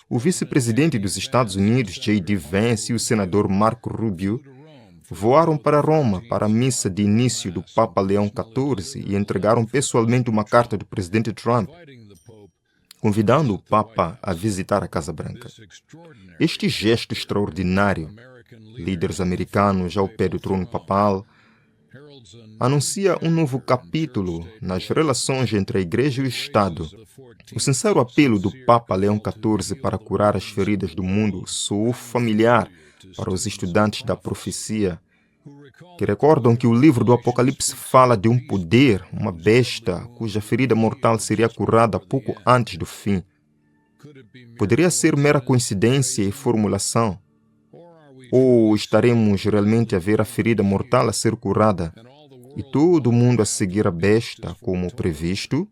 O vice-presidente dos Estados Unidos, J.D. Vance, e o senador Marco Rubio voaram para Roma para a missa de início do Papa Leão XIV e entregaram pessoalmente uma carta do presidente Trump, convidando o Papa a visitar a Casa Branca. Este gesto extraordinário, líderes americanos ao pé do trono papal, anuncia um novo capítulo nas relações entre a Igreja e o Estado. O sincero apelo do Papa Leão XIV para curar as feridas do mundo soou familiar para os estudantes da profecia, que recordam que o livro do Apocalipse fala de um poder, uma besta, cuja ferida mortal seria curada pouco antes do fim. Poderia ser mera coincidência e formulação? Ou estaremos realmente a ver a ferida mortal a ser curada e todo mundo a seguir a besta como previsto?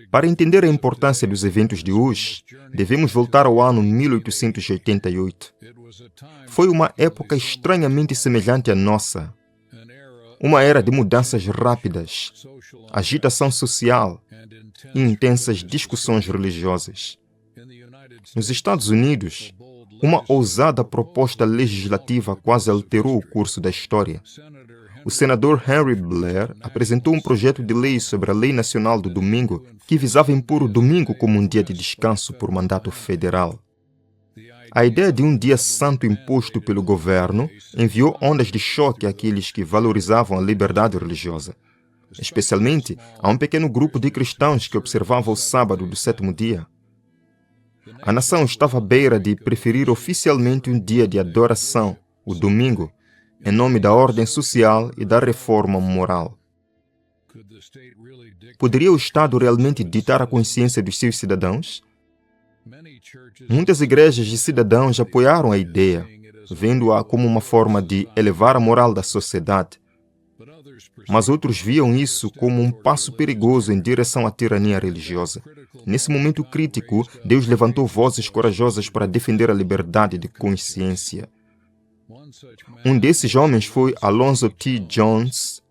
Para entender a importância dos eventos de hoje, devemos voltar ao ano 1888. Foi uma época estranhamente semelhante à nossa. Uma era de mudanças rápidas, agitação social e intensas discussões religiosas. Nos Estados Unidos, uma ousada proposta legislativa quase alterou o curso da história. O senador Henry Blair apresentou um projeto de lei sobre a Lei Nacional do Domingo que visava impor o domingo como um dia de descanso por mandato federal. A ideia de um dia santo imposto pelo governo enviou ondas de choque àqueles que valorizavam a liberdade religiosa, especialmente a um pequeno grupo de cristãos que observava o sábado do sétimo dia. A nação estava à beira de preferir oficialmente um dia de adoração, o domingo, em nome da ordem social e da reforma moral. Poderia o Estado realmente ditar a consciência dos seus cidadãos? Muitas igrejas de cidadãos apoiaram a ideia, vendo-a como uma forma de elevar a moral da sociedade. Mas outros viam isso como um passo perigoso em direção à tirania religiosa. Nesse momento crítico, Deus levantou vozes corajosas para defender a liberdade de consciência. Um desses homens foi Alonzo T. Jones,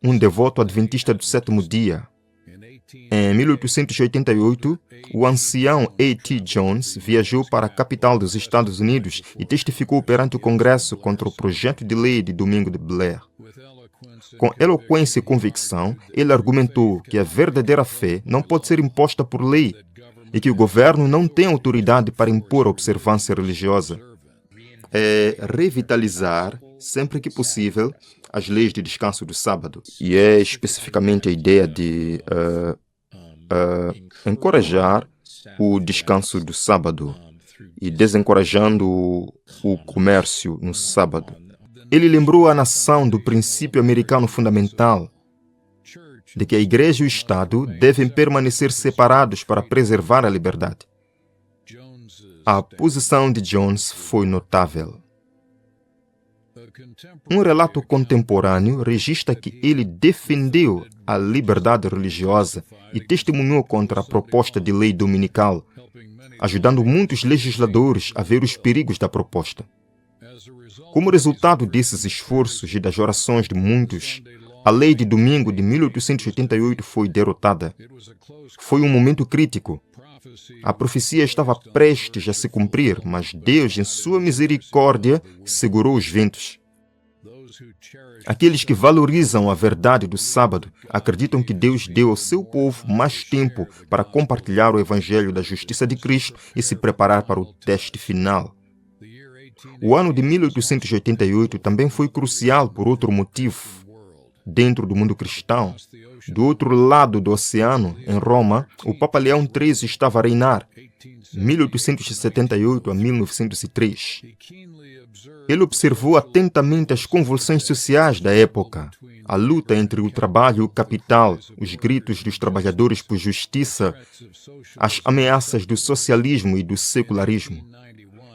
um devoto adventista do sétimo dia. Em 1888, o ancião A.T. Jones viajou para a capital dos Estados Unidos e testificou perante o Congresso contra o projeto de lei de Domingo de Blair. Com eloquência e convicção, ele argumentou que a verdadeira fé não pode ser imposta por lei e que o governo não tem autoridade para impor a observância religiosa. É revitalizar, sempre que possível, as leis de descanso do sábado. E é especificamente a ideia de encorajar o descanso do sábado e desencorajando o comércio no sábado. Ele lembrou a nação do princípio americano fundamental de que a Igreja e o Estado devem permanecer separados para preservar a liberdade. A posição de Jones foi notável. Um relato contemporâneo registra que ele defendeu a liberdade religiosa e testemunhou contra a proposta de lei dominical, ajudando muitos legisladores a ver os perigos da proposta. Como resultado desses esforços e das orações de muitos, a lei de domingo de 1888 foi derrotada. Foi um momento crítico. A profecia estava prestes a se cumprir, mas Deus, em sua misericórdia, segurou os ventos. Aqueles que valorizam a verdade do sábado acreditam que Deus deu ao seu povo mais tempo para compartilhar o evangelho da justiça de Cristo e se preparar para o teste final. O ano de 1888 também foi crucial por outro motivo. Dentro do mundo cristão, do outro lado do oceano, em Roma, o Papa Leão XIII estava a reinar, 1878 a 1903. Ele observou atentamente as convulsões sociais da época, a luta entre o trabalho e o capital, os gritos dos trabalhadores por justiça, as ameaças do socialismo e do secularismo.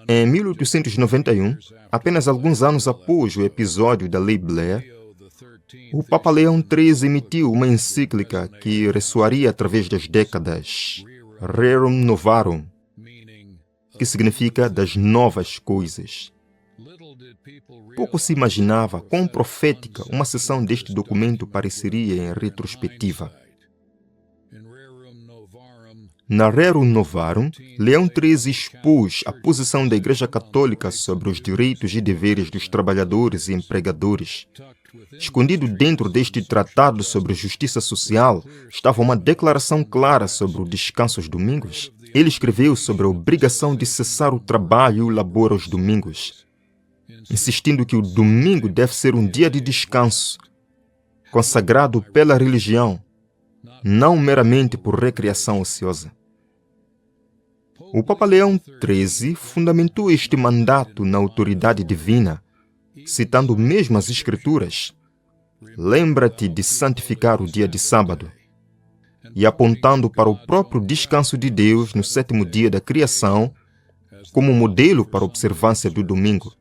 Em 1891, apenas alguns anos após o episódio da Lei Blair, o Papa Leão XIII emitiu uma encíclica que ressoaria através das décadas, Rerum Novarum, que significa das novas coisas. Pouco se imaginava quão profética uma seção deste documento pareceria em retrospectiva. Na Rerum Novarum, Leão XIII expôs a posição da Igreja Católica sobre os direitos e deveres dos trabalhadores e empregadores. Escondido dentro deste tratado sobre justiça social estava uma declaração clara sobre o descanso aos domingos. Ele escreveu sobre a obrigação de cessar o trabalho e o labor aos domingos, insistindo que o domingo deve ser um dia de descanso, consagrado pela religião, não meramente por recreação ociosa. O Papa Leão XIII fundamentou este mandato na autoridade divina, citando mesmo as Escrituras: lembra-te de santificar o dia de sábado, e apontando para o próprio descanso de Deus no sétimo dia da criação como modelo para a observância do domingo.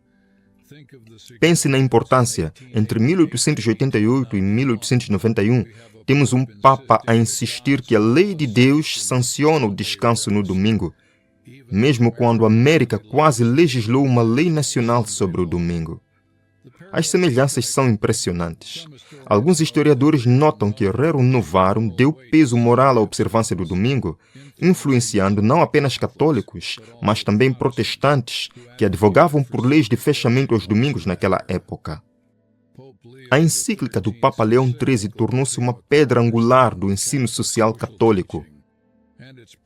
Pense na importância. Entre 1888 e 1891, temos um Papa a insistir que a lei de Deus sanciona o descanso no domingo, mesmo quando a América quase legislou uma lei nacional sobre o domingo. As semelhanças são impressionantes. Alguns historiadores notam que Rerum Novarum deu peso moral à observância do domingo, influenciando não apenas católicos, mas também protestantes, que advogavam por leis de fechamento aos domingos naquela época. A encíclica do Papa Leão XIII tornou-se uma pedra angular do ensino social católico,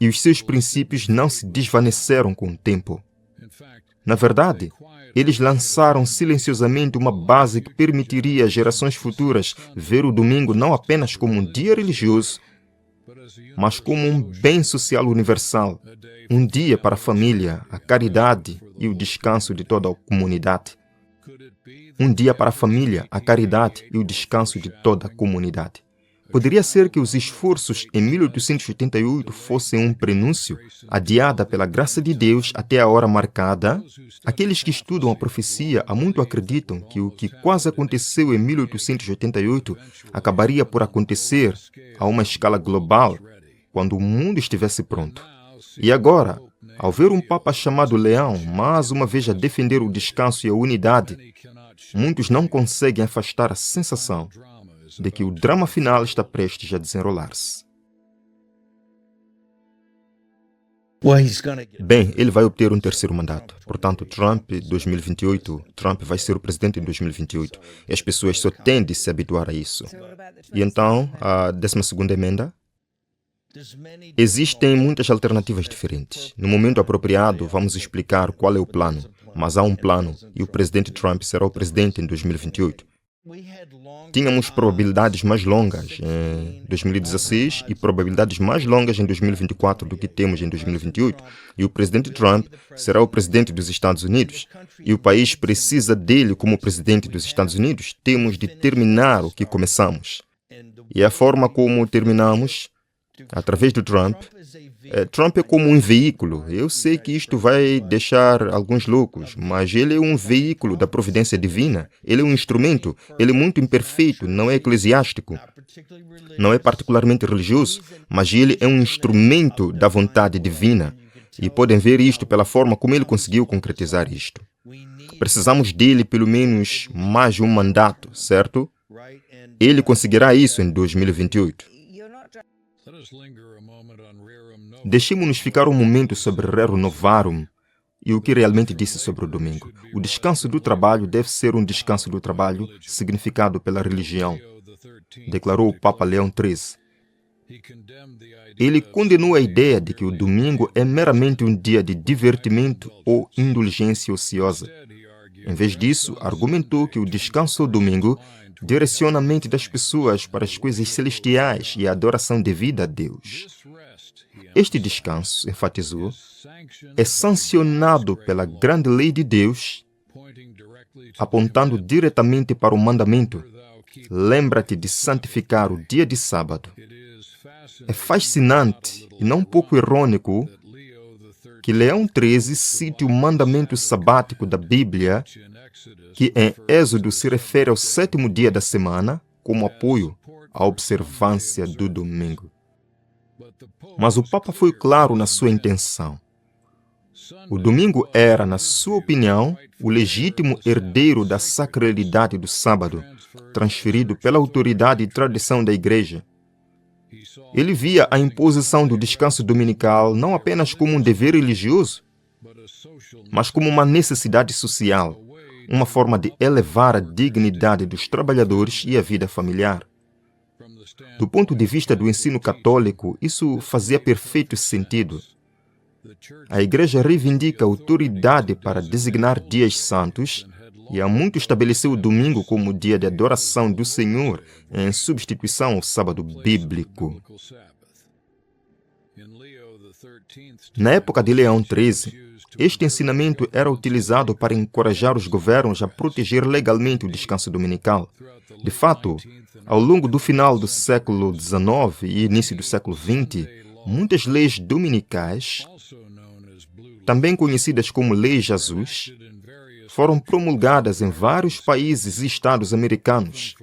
e os seus princípios não se desvaneceram com o tempo. Na verdade, eles lançaram silenciosamente uma base que permitiria às gerações futuras ver o domingo não apenas como um dia religioso, mas como um bem social universal, um dia para a família, a caridade e o descanso de toda a comunidade. Um dia para a família, a caridade e o descanso de toda a comunidade. Poderia ser que os esforços em 1888 fossem um prenúncio, adiada pela graça de Deus até a hora marcada. Aqueles que estudam a profecia há muito acreditam que o que quase aconteceu em 1888 acabaria por acontecer a uma escala global quando o mundo estivesse pronto. E agora, ao ver um Papa chamado Leão mais uma vez a defender o descanso e a unidade, muitos não conseguem afastar a sensação de que o drama final está prestes a desenrolar-se. Bem, ele vai obter um terceiro mandato. Portanto, Trump vai ser o presidente em 2028. E as pessoas só têm de se habituar a isso. E então, a 12ª emenda? Existem muitas alternativas diferentes. No momento apropriado, vamos explicar qual é o plano. Mas há um plano e o presidente Trump será o presidente em 2028. Tínhamos probabilidades mais longas em 2016 e probabilidades mais longas em 2024 do que temos em 2028. E o presidente Trump será o presidente dos Estados Unidos. E o país precisa dele como presidente dos Estados Unidos. Temos de terminar o que começamos. E a forma como terminamos, através do Trump. Trump é como um veículo. Eu sei que isto vai deixar alguns loucos, mas ele é um veículo da providência divina. Ele é um instrumento. Ele é muito imperfeito, não é eclesiástico, não é particularmente religioso, mas ele é um instrumento da vontade divina. E podem ver isto pela forma como ele conseguiu concretizar isto. Precisamos dele pelo menos mais de um mandato, certo? Ele conseguirá isso em 2028. Deixemos-nos ficar um momento sobre Rerum Novarum e o que realmente disse sobre o domingo. O descanso do trabalho deve ser um descanso do trabalho significado pela religião, declarou o Papa Leão XIII. Ele condenou a ideia de que o domingo é meramente um dia de divertimento ou indulgência ociosa. Em vez disso, argumentou que o descanso ao domingo direciona a mente das pessoas para as coisas celestiais e a adoração devida a Deus. Este descanso, enfatizou, é sancionado pela grande lei de Deus, apontando diretamente para o mandamento: lembra-te de santificar o dia de sábado. É fascinante e não pouco irônico que Leão XIII cite o mandamento sabático da Bíblia, que em Êxodo se refere ao 7º dia da semana, como apoio à observância do domingo. Mas o Papa foi claro na sua intenção. O domingo era, na sua opinião, o legítimo herdeiro da sacralidade do sábado, transferido pela autoridade e tradição da Igreja. Ele via a imposição do descanso dominical não apenas como um dever religioso, mas como uma necessidade social, uma forma de elevar a dignidade dos trabalhadores e a vida familiar. Do ponto de vista do ensino católico, isso fazia perfeito sentido. A Igreja reivindica a autoridade para designar dias santos e há muito estabeleceu o domingo como dia de adoração do Senhor em substituição ao sábado bíblico. Na época de Leão XIII, este ensinamento era utilizado para encorajar os governos a proteger legalmente o descanso dominical. De fato, ao longo do final do século XIX e início do século XX, muitas leis dominicais, também conhecidas como Lei Jesus, foram promulgadas em vários países e estados americanos,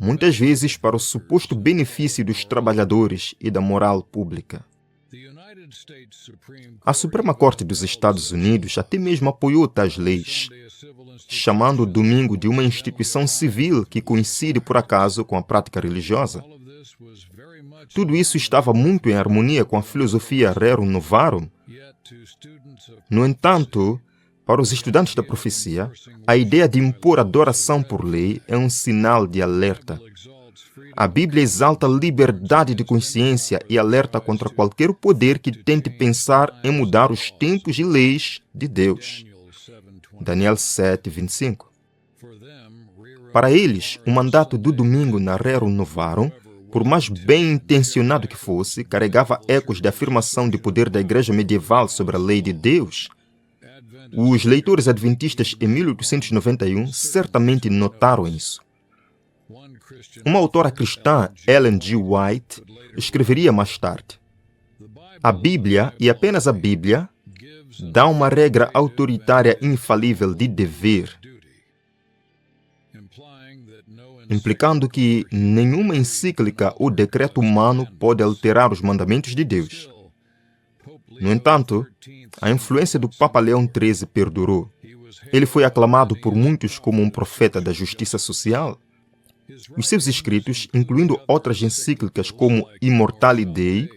muitas vezes para o suposto benefício dos trabalhadores e da moral pública. A Suprema Corte dos Estados Unidos até mesmo apoiou tais leis, chamando o domingo de uma instituição civil que coincide por acaso com a prática religiosa. Tudo isso estava muito em harmonia com a filosofia Rerum Novarum. No entanto, para os estudantes da profecia, a ideia de impor adoração por lei é um sinal de alerta. A Bíblia exalta a liberdade de consciência e alerta contra qualquer poder que tente pensar em mudar os tempos e leis de Deus. Daniel 7, 25. Para eles, o mandato do domingo na Rerum Novarum, por mais bem intencionado que fosse, carregava ecos da afirmação de poder da Igreja medieval sobre a lei de Deus. Os leitores adventistas em 1891 certamente notaram isso. Uma autora cristã, Ellen G. White, escreveria mais tarde: a Bíblia, e apenas a Bíblia, dá uma regra autoritária infalível de dever, implicando que nenhuma encíclica ou decreto humano pode alterar os mandamentos de Deus. No entanto, a influência do Papa Leão XIII perdurou. Ele foi aclamado por muitos como um profeta da justiça social. Os seus escritos, incluindo outras encíclicas como Immortali Dei,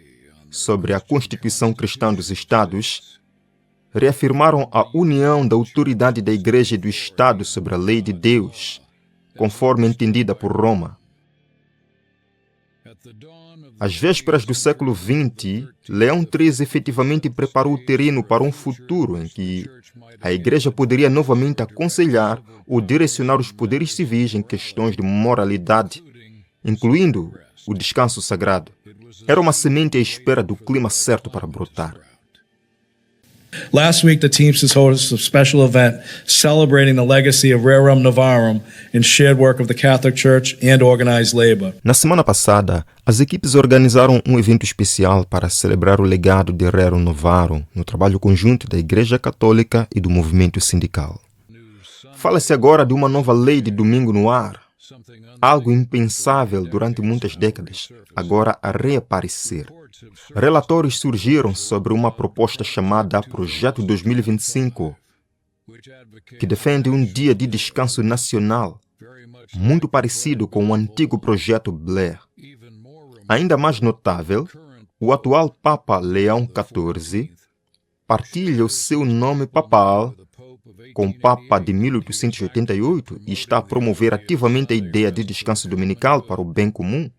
sobre a Constituição Cristã dos Estados, reafirmaram a união da autoridade da Igreja e do Estado sobre a lei de Deus, conforme entendida por Roma. Às vésperas do século XX, Leão XIII efetivamente preparou o terreno para um futuro em que a Igreja poderia novamente aconselhar ou direcionar os poderes civis em questões de moralidade, incluindo o descanso sagrado. Era uma semente à espera do clima certo para brotar. Last week, the Teamsters hosted a special event celebrating the legacy of Rerum Novarum and shared work of the Catholic Church and organized labor. Na semana passada, as equipes organizaram um evento especial para celebrar o legado de Rerum Novarum no trabalho conjunto da Igreja Católica e do movimento sindical. Fala-se agora de uma nova lei de domingo no ar, algo impensável durante muitas décadas, agora a reaparecer. Relatórios surgiram sobre uma proposta chamada Projeto 2025, que defende um dia de descanso nacional, muito parecido com o antigo projeto Blair. Ainda mais notável, o atual Papa Leão XIV partilha o seu nome papal com o Papa de 1888 e está a promover ativamente a ideia de descanso dominical para o bem comum.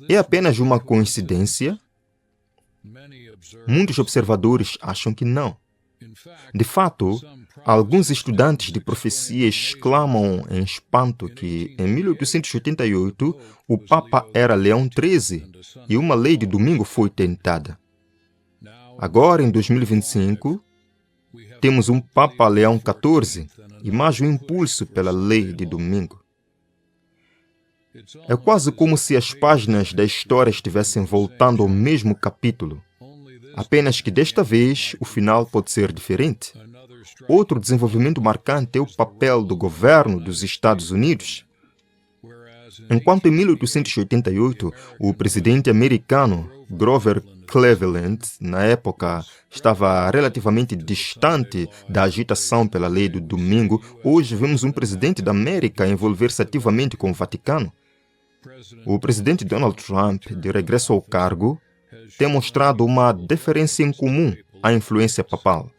É apenas uma coincidência? Muitos observadores acham que não. De fato, alguns estudantes de profecia exclamam em espanto que, em 1888, o Papa era Leão XIII e uma lei de domingo foi tentada. Agora, em 2025, temos um Papa Leão XIV e mais um impulso pela lei de domingo. É quase como se as páginas da história estivessem voltando ao mesmo capítulo. Apenas que desta vez o final pode ser diferente. Outro desenvolvimento marcante é o papel do governo dos Estados Unidos. Enquanto em 1888 o presidente americano Grover Cleveland, na época, estava relativamente distante da agitação pela lei do domingo, hoje vemos um presidente da América envolver-se ativamente com o Vaticano. O presidente Donald Trump, de regresso ao cargo, tem mostrado uma deferência em comum à influência papal.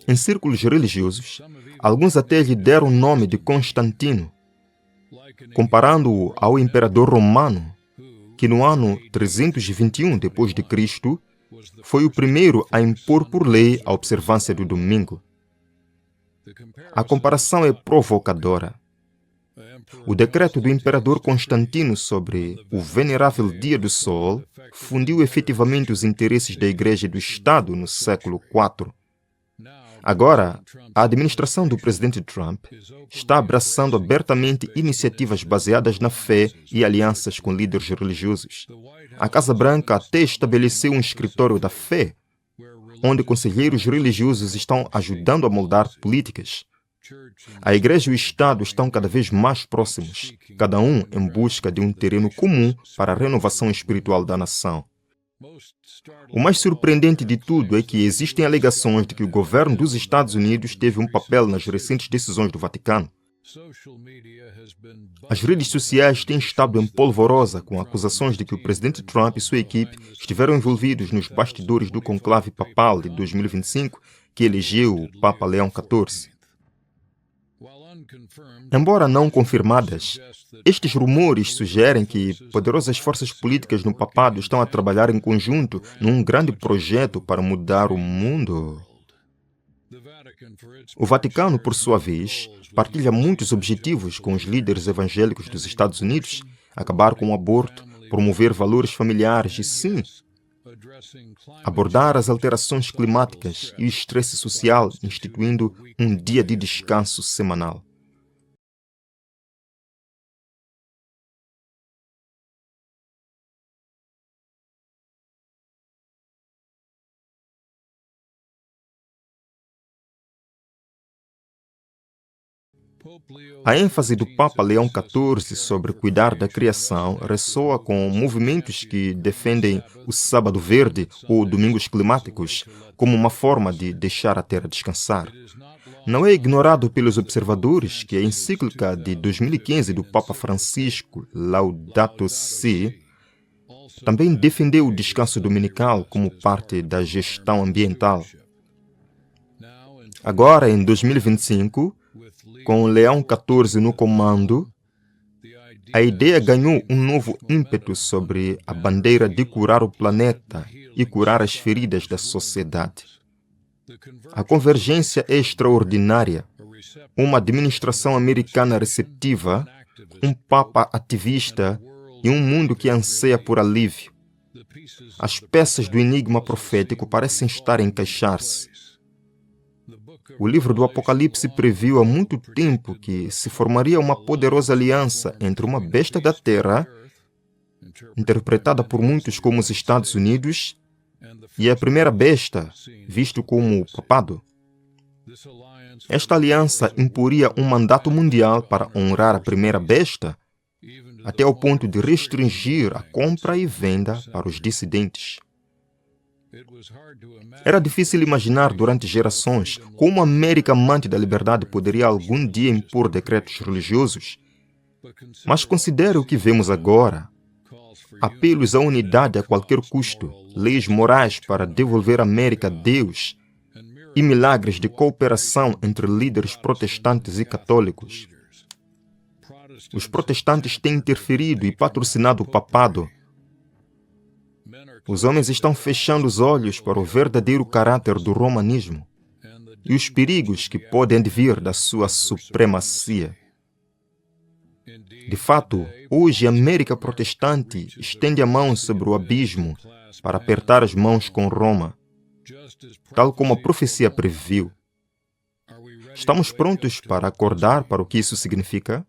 Em círculos religiosos, alguns até lhe deram o nome de Constantino, comparando-o ao imperador romano, que no ano 321 d.C. foi o primeiro a impor por lei a observância do domingo. A comparação é provocadora. O decreto do imperador Constantino sobre o venerável Dia do Sol fundiu efetivamente os interesses da Igreja e do Estado no século IV. Agora, a administração do presidente Trump está abraçando abertamente iniciativas baseadas na fé e alianças com líderes religiosos. A Casa Branca até estabeleceu um escritório da fé, onde conselheiros religiosos estão ajudando a moldar políticas. A Igreja e o Estado estão cada vez mais próximos, cada um em busca de um terreno comum para a renovação espiritual da nação. O mais surpreendente de tudo é que existem alegações de que o governo dos Estados Unidos teve um papel nas recentes decisões do Vaticano. As redes sociais têm estado em polvorosa com acusações de que o presidente Trump e sua equipe estiveram envolvidos nos bastidores do conclave papal de 2025, que elegeu o Papa Leão XIV. Embora não confirmadas, estes rumores sugerem que poderosas forças políticas no papado estão a trabalhar em conjunto num grande projeto para mudar o mundo. O Vaticano, por sua vez, partilha muitos objetivos com os líderes evangélicos dos Estados Unidos: acabar com o aborto, promover valores familiares e, sim, abordar as alterações climáticas e o estresse social, instituindo um dia de descanso semanal. A ênfase do Papa Leão XIV sobre cuidar da criação ressoa com movimentos que defendem o Sábado Verde ou Domingos Climáticos como uma forma de deixar a Terra descansar. Não é ignorado pelos observadores que a encíclica de 2015 do Papa Francisco, Laudato Si, também defendeu o descanso dominical como parte da gestão ambiental. Agora, em 2025, com o Leão XIV no comando, a ideia ganhou um novo ímpeto sobre a bandeira de curar o planeta e curar as feridas da sociedade. A convergência é extraordinária. Uma administração americana receptiva, um Papa ativista e um mundo que anseia por alívio. As peças do enigma profético parecem estar a encaixar-se. O livro do Apocalipse previu há muito tempo que se formaria uma poderosa aliança entre uma besta da terra, interpretada por muitos como os Estados Unidos, e a primeira besta, visto como o papado. Esta aliança imporia um mandato mundial para honrar a primeira besta, até ao ponto de restringir a compra e venda para os dissidentes. Era difícil imaginar durante gerações como a América amante da liberdade poderia algum dia impor decretos religiosos. Mas considere o que vemos agora. Apelos à unidade a qualquer custo, leis morais para devolver a América a Deus e milagres de cooperação entre líderes protestantes e católicos. Os protestantes têm interferido e patrocinado o papado. Os homens estão fechando os olhos para o verdadeiro caráter do romanismo e os perigos que podem advir da sua supremacia. De fato, hoje a América protestante estende a mão sobre o abismo para apertar as mãos com Roma, tal como a profecia previu. Estamos prontos para acordar para o que isso significa?